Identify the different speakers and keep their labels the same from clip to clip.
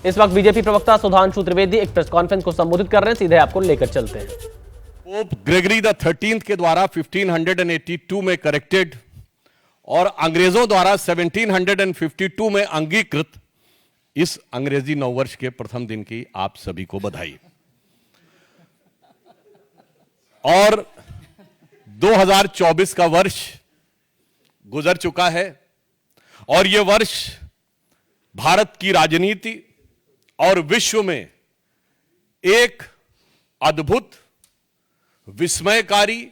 Speaker 1: इस वक्त बीजेपी प्रवक्ता सुधांशु त्रिवेदी एक प्रेस कॉन्फ्रेंस को संबोधित कर रहे हैं, सीधे आपको लेकर चलते हैं।
Speaker 2: पोप ग्रेगरी द 13th के द्वारा 1582 में करेक्टेड और अंग्रेजों द्वारा 1752 में अंगीकृत इस अंग्रेजी नववर्ष के प्रथम दिन की आप सभी को बधाई। और 2024 का वर्ष गुजर चुका है और यह वर्ष भारत की राजनीति और विश्व में एक अद्भुत, विस्मयकारी,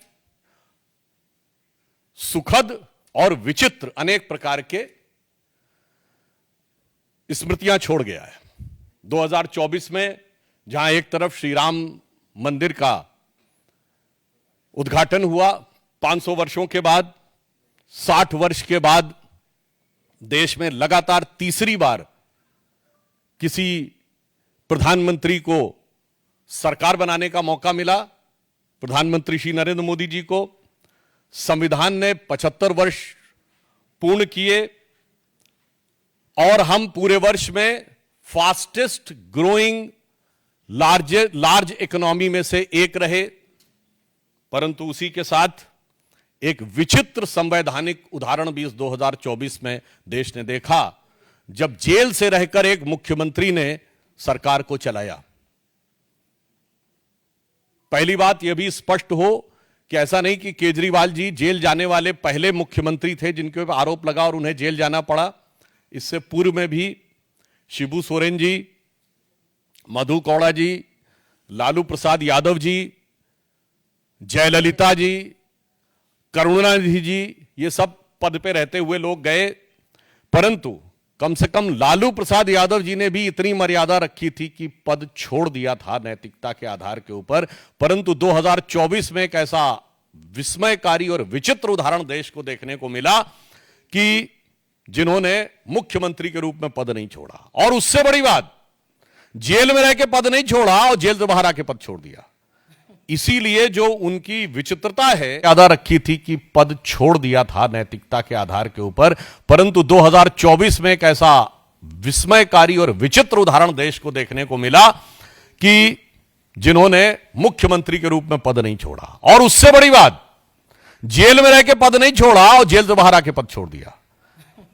Speaker 2: सुखद और विचित्र अनेक प्रकार के स्मृतियां छोड़ गया है। 2024 में जहां एक तरफ श्री राम मंदिर का उद्घाटन हुआ 500 वर्षों के बाद, 60 वर्ष के बाद देश में लगातार तीसरी बार किसी प्रधानमंत्री को सरकार बनाने का मौका मिला। प्रधानमंत्री श्री नरेंद्र मोदी जी को संविधान ने 75 वर्ष पूर्ण किए और हम पूरे वर्ष में फास्टेस्ट ग्रोइंग लार्ज इकोनॉमी में से एक रहे। परंतु उसी के साथ एक विचित्र संवैधानिक उदाहरण भी इस 2024 में देश ने देखा, जब जेल से रहकर एक मुख्यमंत्री ने सरकार को चलाया। पहली बात यह भी स्पष्ट हो कि ऐसा नहीं कि केजरीवाल जी जेल जाने वाले पहले मुख्यमंत्री थे जिनके ऊपर आरोप लगा और उन्हें जेल जाना पड़ा। इससे पूर्व में भी शिबू सोरेन जी, मधु कौड़ा जी, लालू प्रसाद यादव जी, जयललिता जी, करुणानिधि जी, ये सब पद पे रहते हुए लोग गए। परंतु कम से कम लालू प्रसाद यादव जी ने भी इतनी मर्यादा रखी थी कि पद छोड़ दिया था नैतिकता के आधार के ऊपर। परंतु 2024 में एक ऐसा विस्मयकारी और विचित्र उदाहरण देश को देखने को मिला कि जिन्होंने मुख्यमंत्री के रूप में पद नहीं छोड़ा, और उससे बड़ी बात, जेल में रह के पद नहीं छोड़ा और जेल से बाहर आके पद छोड़ दिया। इसीलिए जो उनकी विचित्रता है, मर्यादा रखी थी कि पद छोड़ दिया था नैतिकता के आधार के ऊपर। परंतु 2024 में एक ऐसा विस्मयकारी और विचित्र उदाहरण देश को देखने को मिला कि जिन्होंने मुख्यमंत्री के रूप में पद नहीं छोड़ा, और उससे बड़ी बात, जेल में रह के पद नहीं छोड़ा और जेल से बाहर आके पद छोड़ दिया।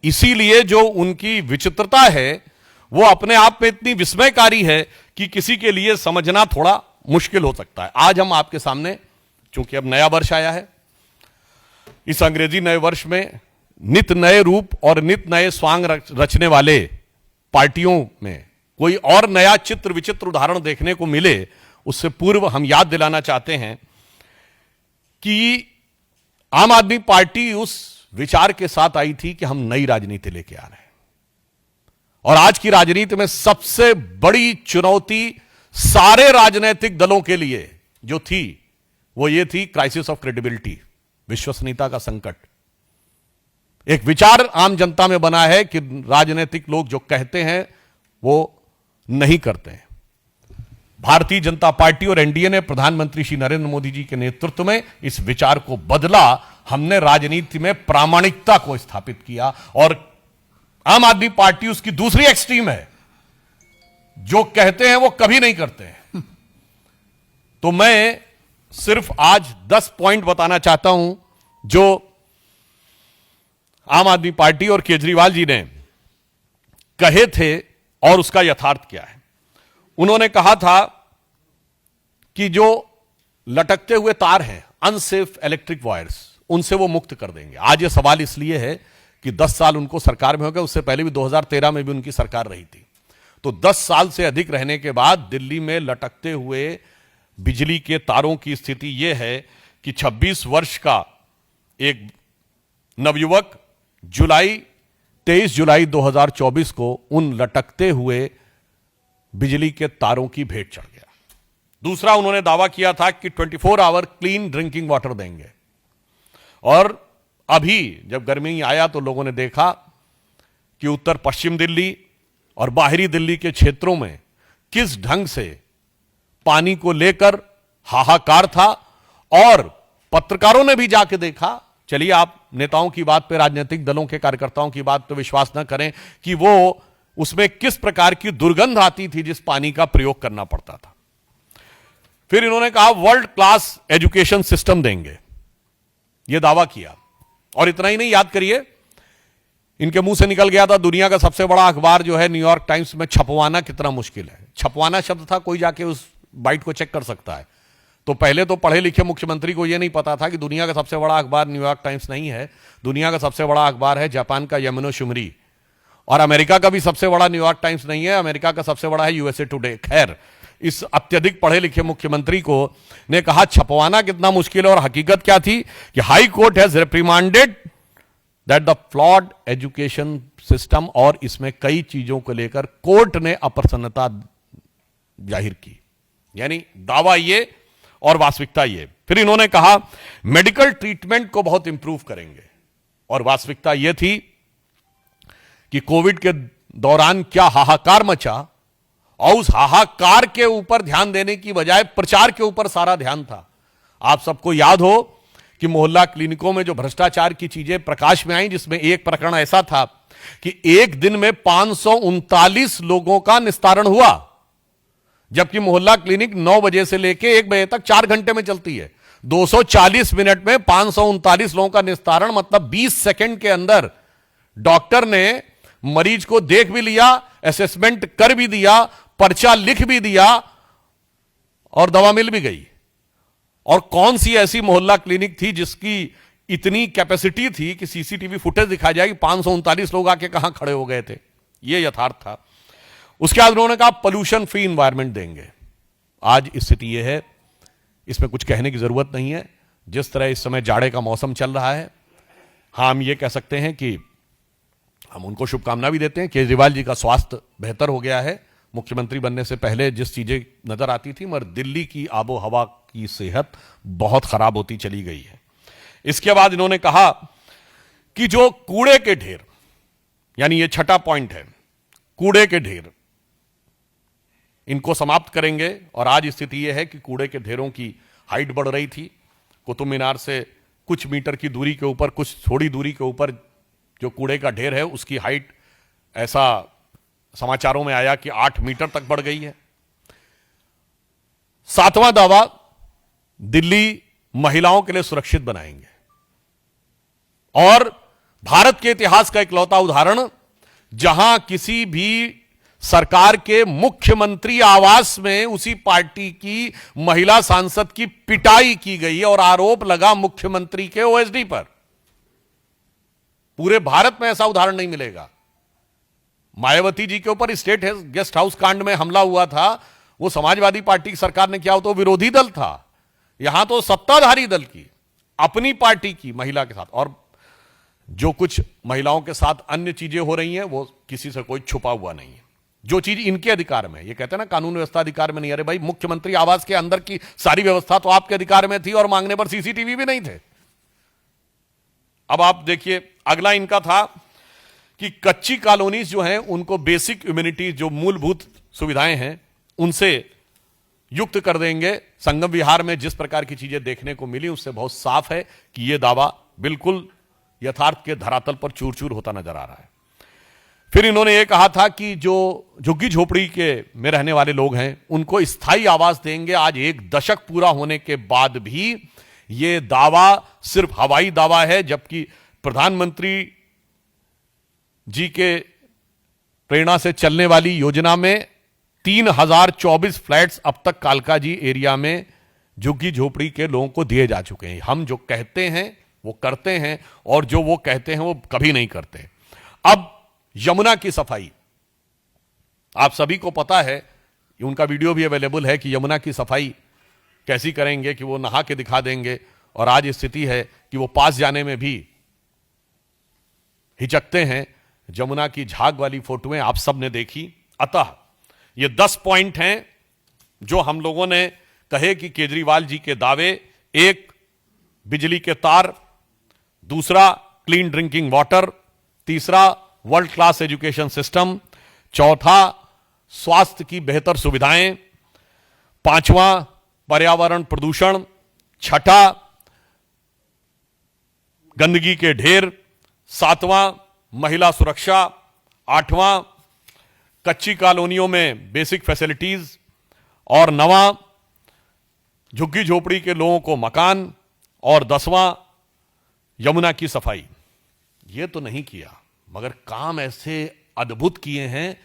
Speaker 2: इसीलिए जो उनकी विचित्रता है वो अपने आप में इतनी विस्मयकारी है कि किसी के लिए समझना थोड़ा मुश्किल हो सकता है। आज हम आपके सामने, चूंकि अब नया वर्ष आया है, इस अंग्रेजी नए वर्ष में नित नए रूप और नित नए स्वांग रचने वाले पार्टियों में कोई और नया चित्र विचित्र उदाहरण देखने को मिले, उससे पूर्व हम याद दिलाना चाहते हैं कि आम आदमी पार्टी उस विचार के साथ आई थी कि हम नई राजनीति लेके आ रहे हैं। और आज की राजनीति में सबसे बड़ी चुनौती सारे राजनीतिक दलों के लिए जो थी वो ये थी क्राइसिस ऑफ क्रेडिबिलिटी, विश्वसनीयता का संकट। एक विचार आम जनता में बना है कि राजनीतिक लोग जो कहते हैं वो नहीं करते हैं। भारतीय जनता पार्टी और एनडीए ने प्रधानमंत्री श्री नरेंद्र मोदी जी के नेतृत्व में इस विचार को बदला। हमने राजनीति में प्रामाणिकता को स्थापित किया और आम आदमी पार्टी उसकी दूसरी एक्सट्रीम है, जो कहते हैं वो कभी नहीं करते हैं। तो मैं सिर्फ आज 10 पॉइंट बताना चाहता हूं जो आम आदमी पार्टी और केजरीवाल जी ने कहे थे और उसका यथार्थ क्या है। उन्होंने कहा था कि जो लटकते हुए तार हैं, अनसेफ इलेक्ट्रिक वायर्स, उनसे वो मुक्त कर देंगे। आज ये सवाल इसलिए है कि 10 साल उनको सरकार में हो गए, उससे पहले भी 2013 में भी उनकी सरकार रही थी। तो 10 साल से अधिक रहने के बाद दिल्ली में लटकते हुए बिजली के तारों की स्थिति यह है कि 26 वर्ष का एक नवयुवक 23 जुलाई 2024 को उन लटकते हुए बिजली के तारों की भेंट चढ़ गया। दूसरा, उन्होंने दावा किया था कि 24 आवर क्लीन ड्रिंकिंग वाटर देंगे। और अभी जब गर्मी आया तो लोगों ने देखा कि उत्तर पश्चिम दिल्ली और बाहरी दिल्ली के क्षेत्रों में किस ढंग से पानी को लेकर हाहाकार था। और पत्रकारों ने भी जाके देखा। चलिए, आप नेताओं की बात पे, राजनीतिक दलों के कार्यकर्ताओं की बात पे विश्वास न करें कि वो उसमें किस प्रकार की दुर्गंध आती थी जिस पानी का प्रयोग करना पड़ता था। फिर इन्होंने कहा वर्ल्ड क्लास एजुकेशन सिस्टम देंगे, यह दावा किया। और इतना ही नहीं, याद करिए, इनके मुंह से निकल गया था दुनिया का सबसे बड़ा अखबार जो है न्यूयॉर्क टाइम्स में छपवाना कितना मुश्किल है। छपवाना शब्द था, कोई जाके उस बाइट को चेक कर सकता है। तो पहले तो पढ़े लिखे मुख्यमंत्री को यह नहीं पता था कि दुनिया का सबसे बड़ा अखबार न्यूयॉर्क टाइम्स नहीं है, दुनिया का सबसे बड़ा अखबार है जापान का यामानो शिमरी, और अमेरिका का भी सबसे बड़ा न्यूयॉर्क टाइम्स नहीं है, अमेरिका का सबसे बड़ा है यूएसए टुडे। खैर, इस अत्यधिक पढ़े लिखे मुख्यमंत्री को ने कहा छपवाना कितना मुश्किल है, और हकीकत क्या थी कि high court has reprimanded that the flawed education system, और इसमें कई चीजों को लेकर कोर्ट ने अप्रसन्नता जाहिर की। यानी दावा ये और वास्तविकता ये। फिर इन्होंने कहा मेडिकल ट्रीटमेंट को बहुत इंप्रूव करेंगे, और वास्तविकता यह थी कि कोविड के दौरान क्या हाहाकार मचा, और उस हाहाकार के ऊपर ध्यान देने की बजाय प्रचार के ऊपर सारा ध्यान था। आप सबको याद हो कि मोहल्ला क्लिनिकों में जो भ्रष्टाचार की चीजें प्रकाश में आई, जिसमें एक प्रकरण ऐसा था कि एक दिन में 539 लोगों का निस्तारण हुआ, जबकि मोहल्ला क्लिनिक 9 बजे से लेकर 1 बजे तक 4 घंटे में चलती है। 240 मिनट में 539 लोगों का निस्तारण, मतलब 20 सेकंड के अंदर डॉक्टर ने मरीज को देख भी लिया, असेसमेंट कर भी दिया, पर्चा लिख भी दिया, और दवा मिल भी गई। और कौन सी ऐसी मोहल्ला क्लिनिक थी जिसकी इतनी कैपेसिटी थी कि सीसीटीवी फुटेज दिखा जाए कि 539 लोग आके कहां खड़े हो गए थे। यह यथार्थ था। उसके बाद उन्होंने कहा पोल्यूशन फ्री इंवायरमेंट देंगे। आज स्थिति यह है, इसमें कुछ कहने की जरूरत नहीं है। जिस तरह इस समय जाड़े का मौसम चल रहा है, हाँ, हम ये कह सकते हैं कि हम उनको शुभकामना भी देते हैं। केजरीवाल जी का स्वास्थ्य बेहतर हो गया है। मुख्यमंत्री बनने से पहले जिस चीजें नजर आती थी, मगर दिल्ली की आबो हवा की सेहत बहुत खराब होती चली गई है। इसके बाद इन्होंने कहा कि जो कूड़े के ढेर, यानी ये छठा पॉइंट है, कूड़े के ढेर, इनको समाप्त करेंगे। और आज स्थिति यह है कि कूड़े के ढेरों की हाइट बढ़ रही थी। कुतुब मीनार से कुछ मीटर की दूरी के ऊपर, कुछ थोड़ी दूरी के ऊपर जो कूड़े का ढेर है, उसकी हाइट ऐसा समाचारों में आया कि 8 मीटर तक बढ़ गई है। 7वां दावा, दिल्ली महिलाओं के लिए सुरक्षित बनाएंगे। और भारत के इतिहास का इकलौता उदाहरण, जहां किसी भी सरकार के मुख्यमंत्री आवास में उसी पार्टी की महिला सांसद की पिटाई की गई और आरोप लगा मुख्यमंत्री के ओएसडी पर। पूरे भारत में ऐसा उदाहरण नहीं मिलेगा। मायावती जी के ऊपर स्टेट गेस्ट हाउस कांड में हमला हुआ था, वो समाजवादी पार्टी की सरकार ने किया, तो विरोधी दल था। यहां तो सत्ताधारी दल की, अपनी पार्टी की महिला के साथ। और जो कुछ महिलाओं के साथ अन्य चीजें हो रही हैं, वो किसी से कोई छुपा हुआ नहीं है। जो चीज इनके अधिकार में, ये कहते हैं ना कानून व्यवस्था अधिकार में नहीं। अरे भाई, मुख्यमंत्री आवास के अंदर की सारी व्यवस्था तो आपके अधिकार में थी, और मांगने पर सीसीटीवी भी नहीं थे। अब आप देखिए, अगला इनका था कि कच्ची कॉलोनीज जो हैं, उनको बेसिक इम्यूनिटी, जो मूलभूत सुविधाएं हैं, उनसे युक्त कर देंगे। संगम विहार में जिस प्रकार की चीजें देखने को मिली, उससे बहुत साफ है कि यह दावा बिल्कुल यथार्थ के धरातल पर चूर चूर होता नजर आ रहा है। फिर इन्होंने यह कहा था कि जो झुग्गी झोपड़ी के में रहने वाले लोग हैं, उनको स्थायी आवास देंगे। आज 1 दशक पूरा होने के बाद भी यह दावा सिर्फ हवाई दावा है, जबकि प्रधानमंत्री जी के प्रेरणा से चलने वाली योजना में 3024 फ्लैट्स अब तक कालकाजी एरिया में झुग्गी झोपड़ी के लोगों को दिए जा चुके हैं। हम जो कहते हैं वो करते हैं, और जो वो कहते हैं वो कभी नहीं करते। अब यमुना की सफाई, आप सभी को पता है, उनका वीडियो भी अवेलेबल है कि यमुना की सफाई कैसी करेंगे, कि वो नहा के दिखा देंगे। और आज स्थिति है कि वो पास जाने में भी हिचकते हैं। यमुना की झाग वाली फोटोएं आप सब ने देखी। अतः ये 10 पॉइंट हैं जो हम लोगों ने कहे कि केजरीवाल जी के दावे। 1, बिजली के तार। 2, clean drinking water. 3, world class education system. 4, स्वास्थ्य की बेहतर सुविधाएं। 5वां, पर्यावरण प्रदूषण। 6, गंदगी के ढेर। 7वां, महिला सुरक्षा। 8वां, कच्ची कॉलोनियों में बेसिक फैसिलिटीज और नवा झुग्गी झोपड़ी के लोगों को मकान और 10वां यमुना की सफाई। ये तो नहीं किया, मगर काम ऐसे अद्भुत किए हैं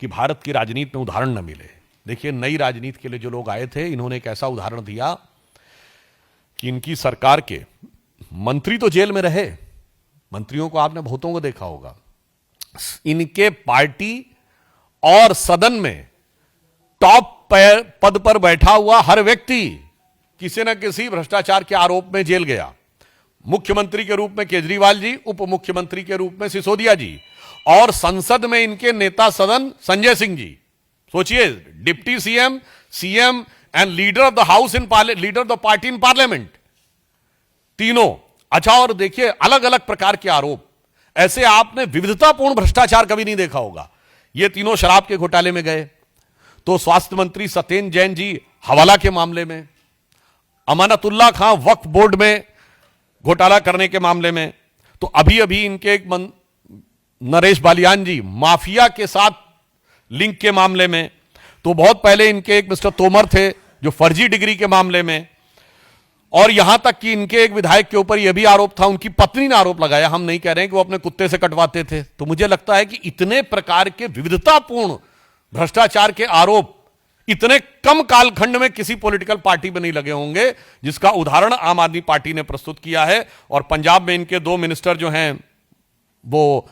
Speaker 2: कि भारत की राजनीति में उदाहरण न मिले। देखिए, नई राजनीति के लिए जो लोग आए थे, इन्होंने एक ऐसा उदाहरण दिया कि इनकी सरकार के मंत्री तो जेल में रहे, मंत्रियों को आपने बहुतों को देखा होगा, इनके पार्टी और सदन में टॉप पद पर बैठा हुआ हर व्यक्ति किसी न किसी भ्रष्टाचार के आरोप में जेल गया। मुख्यमंत्री के रूप में केजरीवाल जी, उप मुख्यमंत्री के रूप में सिसोदिया जी, और संसद में इनके नेता सदन संजय सिंह जी। सोचिए, deputy CM, CM and leader of the house in leader of the party in parliament, तीनों। अच्छा, और देखिए अलग अलग प्रकार के आरोप, ऐसे आपने विविधतापूर्ण भ्रष्टाचार कभी नहीं देखा होगा। ये तीनों शराब के घोटाले में गए, तो स्वास्थ्य मंत्री सत्येंद्र जैन जी हवाला के मामले में, अमानतुल्लाह खां वक्फ बोर्ड में घोटाला करने के मामले में, तो अभी अभी इनके एक नरेश बालियान जी माफिया के साथ लिंक के मामले में, तो बहुत पहले इनके एक मिस्टर तोमर थे जो फर्जी डिग्री के मामले में, और यहां तक कि इनके एक विधायक के ऊपर यह भी आरोप था, उनकी पत्नी ने आरोप लगाया, हम नहीं कह रहे हैं कि वो अपने कुत्ते से कटवाते थे। तो मुझे लगता है कि इतने प्रकार के विविधतापूर्ण भ्रष्टाचार के आरोप इतने कम कालखंड में किसी पॉलिटिकल पार्टी में नहीं लगे होंगे, जिसका उदाहरण आम आदमी पार्टी ने प्रस्तुत किया है। और पंजाब में इनके 2 मिनिस्टर जो हैं वो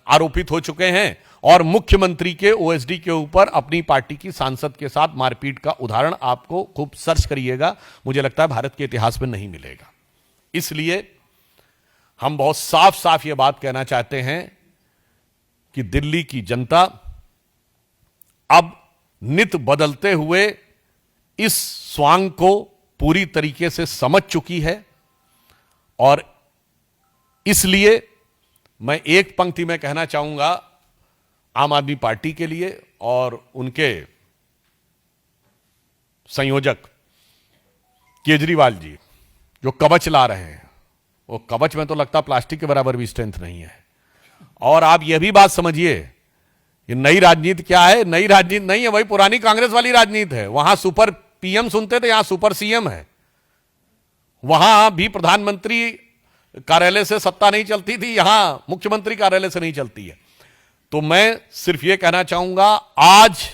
Speaker 2: आरोपित हो चुके हैं, और मुख्यमंत्री के ओएसडी के ऊपर अपनी पार्टी की सांसद के साथ मारपीट का उदाहरण आपको खूब सर्च करिएगा, मुझे लगता है भारत के इतिहास में नहीं मिलेगा। इसलिए हम बहुत साफ साफ यह बात कहना चाहते हैं कि दिल्ली की जनता अब नित बदलते हुए इस स्वांग को पूरी तरीके से समझ चुकी है, और इसलिए मैं एक पंक्ति में कहना चाहूंगा आम आदमी पार्टी के लिए और उनके संयोजक केजरीवाल जी जो कवच ला रहे हैं, वो कवच में तो लगता प्लास्टिक के बराबर भी स्ट्रेंथ नहीं है। और आप यह भी बात समझिए, ये नई राजनीति क्या है? नई राजनीति नहीं है, वही पुरानी कांग्रेस वाली राजनीति है। वहां सुपर पीएम सुनते थे, यहां सुपर सीएम है। वहां भी प्रधानमंत्री कार्यालय से सत्ता नहीं चलती थी, यहां मुख्यमंत्री कार्यालय से नहीं चलती है। तो मैं सिर्फ यह कहना चाहूंगा, आज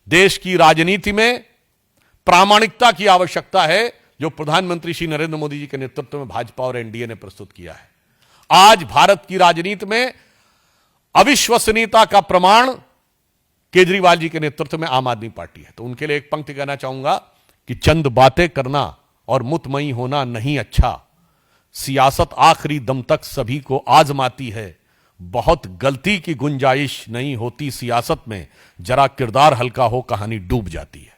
Speaker 2: देश की राजनीति में प्रामाणिकता की आवश्यकता है, जो प्रधानमंत्री श्री नरेंद्र मोदी जी के नेतृत्व में भाजपा और एनडीए ने प्रस्तुत किया है। आज भारत की राजनीति में अविश्वसनीयता का प्रमाण केजरीवाल जी के नेतृत्व में आम आदमी पार्टी है। तो उनके लिए एक पंक्ति कहना चाहूंगा कि चंद बातें करना और मुतमई होना नहीं अच्छा, सियासत आखिरी दम तक सभी को आजमाती है, बहुत गलती की गुंजाइश नहीं होती सियासत में, जरा किरदार हल्का हो कहानी डूब जाती है।